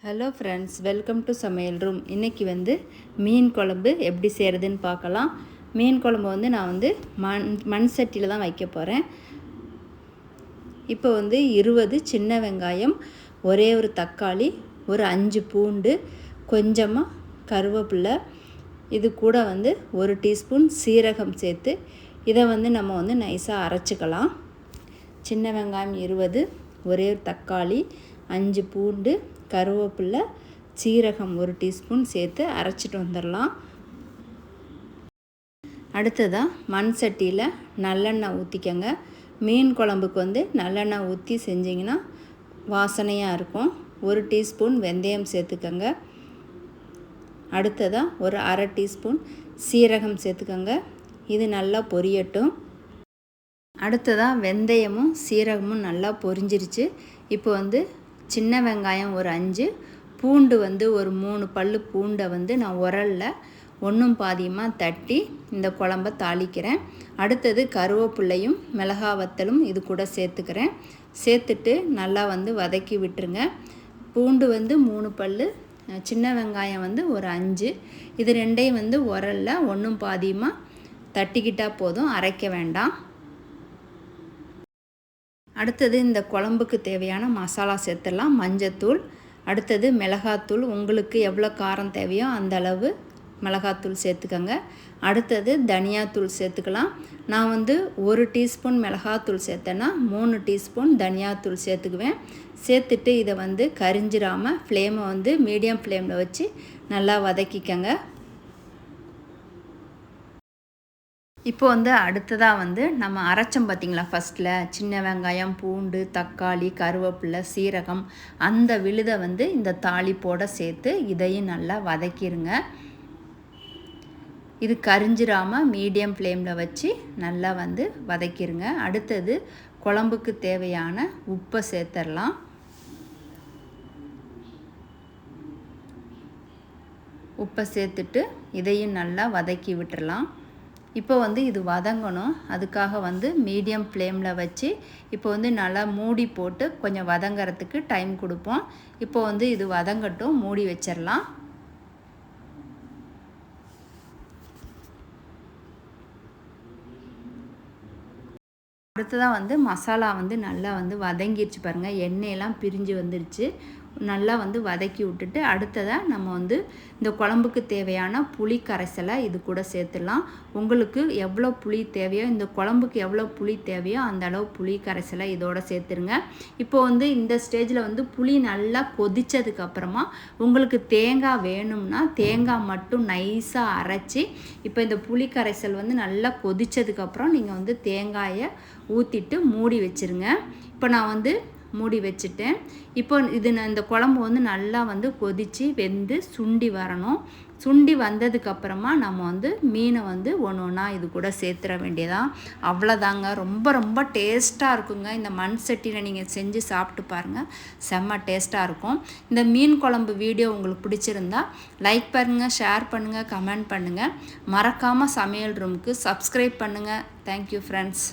Hello friends, welcome to சமையல் room. இன்றைக்கி மீன் குழம்பு எப்படி செய்கிறதுன்னு பார்க்கலாம். மீன் குழம்பு நான் மண் சட்டியில் தான் வைக்க போகிறேன். இப்போ 20 சின்ன வெங்காயம், ஒரே ஒரு தக்காளி, ஒரு 5 பூண்டு, கொஞ்சமாக கருவேப்பிலை, இது கூட 1 டீஸ்பூன் சீரகம் சேர்த்து இதை நம்ம நைஸாக அரைச்சிக்கலாம். சின்ன வெங்காயம் 20, ஒரே ஒரு தக்காளி, 5 பூண்டு, கருவேப்பிலை, சீரகம் 1 டீஸ்பூன் சேர்த்து அரைச்சிட்டு வந்துடலாம். அடுத்ததாக மண் சட்டியில் நல்லெண்ணெய் ஊற்றிக்கங்க. மீன் குழம்புக்கு நல்லெண்ணெய் ஊற்றி செஞ்சிங்கன்னா வாசனையாக இருக்கும். 1 டீஸ்பூன் வெந்தயம் சேர்த்துக்கங்க. அடுத்ததாக ஒரு அரை டீஸ்பூன் சீரகம் சேர்த்துக்கங்க. இது நல்லா பொரியட்டும். அடுத்ததாக வெந்தயமும் சீரகமும் நல்லா பொரிஞ்சிருச்சு. இப்போ சின்ன வெங்காயம் ஒரு 5, பூண்டு ஒரு 3 பல்லு பூண்டை நான் உரலில் ஒன்றும் பாதியமாக தட்டி இந்த குழம்ப தாளிக்கிறேன். அடுத்தது கருவேப்பிள்ளையும் மிளகா வத்தலும் இது கூட சேர்த்துக்கிறேன். சேர்த்துட்டு நல்லா வதக்கி விட்டுருங்க. பூண்டு 3 பல்லு, சின்ன வெங்காயம் ஒரு 5, இது ரெண்டையும் உரலில் ஒன்றும் பாதியமாக தட்டிக்கிட்டால் போதும், அரைக்க வேண்டாம். அடுத்தது இந்த குழம்புக்கு தேவையான மசாலா சேர்த்துடலாம். மஞ்சத்தூள், அடுத்தது மிளகாத்தூள், உங்களுக்கு எவ்வளோ காரம் தேவையோ அந்த அளவு மிளகாத்தூள் சேர்த்துக்கோங்க. அடுத்தது தனியாத்தூள் சேர்த்துக்கலாம். நான் 1 டீஸ்பூன் மிளகாத்தூள் சேர்த்தேன்னா 3 டீஸ்பூன் தனியாத்தூள் சேர்த்துக்குவேன். சேர்த்துட்டு இதை கரிஞ்சிராமல் ஃப்ளேமை மீடியம் ஃப்ளேமில் வச்சு நல்லா வதக்கிக்கங்க. இப்போ அடுத்ததாக நம்ம அரைச்சோம் பார்த்திங்களா, ஃபஸ்ட்டில் சின்ன வெங்காயம், பூண்டு, தக்காளி, கருவேப்பிலை, சீரகம், அந்த விழுதை இந்த தாளிப்போடு சேர்த்து இதையும் நல்லா வதக்கிடுங்க. இது கரிஞ்சிராமல் மீடியம் ஃப்ளேமில் வச்சு நல்லா வதக்கிடுங்க. அடுத்தது குழம்புக்கு தேவையான உப்பை சேர்த்துடலாம். உப்பை சேர்த்துட்டு இதையும் நல்லா வதக்கி விட்டுடலாம். இப்போ இது வதங்கணும். அதுக்காக மீடியம் ஃப்ளேமில் வச்சு இப்போ நல்லா மூடி போட்டு கொஞ்சம் வதங்கிறதுக்கு டைம் கொடுப்போம். இப்போ இது வதங்கட்டும், மூடி வச்சிடலாம். அடுத்ததாக மசாலா நல்லா வதங்கிடுச்சு பாருங்கள். எண்ணெயெல்லாம் பிரிஞ்சு வந்துருச்சு. நல்லா வதக்கி விட்டுட்டு அடுத்ததாக நம்ம இந்த குழம்புக்கு தேவையான புளி கரைசலை இது கூட சேர்த்துடலாம். உங்களுக்கு எவ்வளோ புளி தேவையோ, இந்த குழம்புக்கு எவ்வளோ புளி தேவையோ அந்த அளவு புளி கரைசலை இதோட சேர்த்துருங்க. இப்போ இந்த ஸ்டேஜில் புளி நல்லா கொதித்ததுக்கப்புறமா உங்களுக்கு தேங்காய் வேணும்னா தேங்காய் மட்டும் நைஸாக அரைச்சி, இப்போ இந்த புளி கரைசல் நல்லா கொதித்ததுக்கப்புறம் நீங்கள் தேங்காயை ஊற்றிட்டு மூடி வச்சுருங்க. இப்போ நான் மூடி வச்சுட்டேன். இப்போ இந்த குழம்பு நல்லா கொதித்து வெந்து சுண்டி வரணும். சுண்டி வந்ததுக்கப்புறமா நம்ம மீனை ஒன்று ஒன்றா இது கூட சேர்த்துற வேண்டியதான். அவ்வளோதாங்க. ரொம்ப ரொம்ப டேஸ்ட்டாக இருக்குங்க. இந்த மண் சட்டியில் நீங்கள் செஞ்சு சாப்பிட்டு பாருங்கள், செம்ம டேஸ்ட்டாக இருக்கும். இந்த மீன் குழம்பு வீடியோ உங்களுக்கு பிடிச்சிருந்தா லைக் பண்ணுங்கள், ஷேர் பண்ணுங்கள், கமெண்ட் பண்ணுங்கள். மறக்காமல் சமையல் ரூமுக்கு சப்ஸ்கிரைப் பண்ணுங்கள். Thank you friends.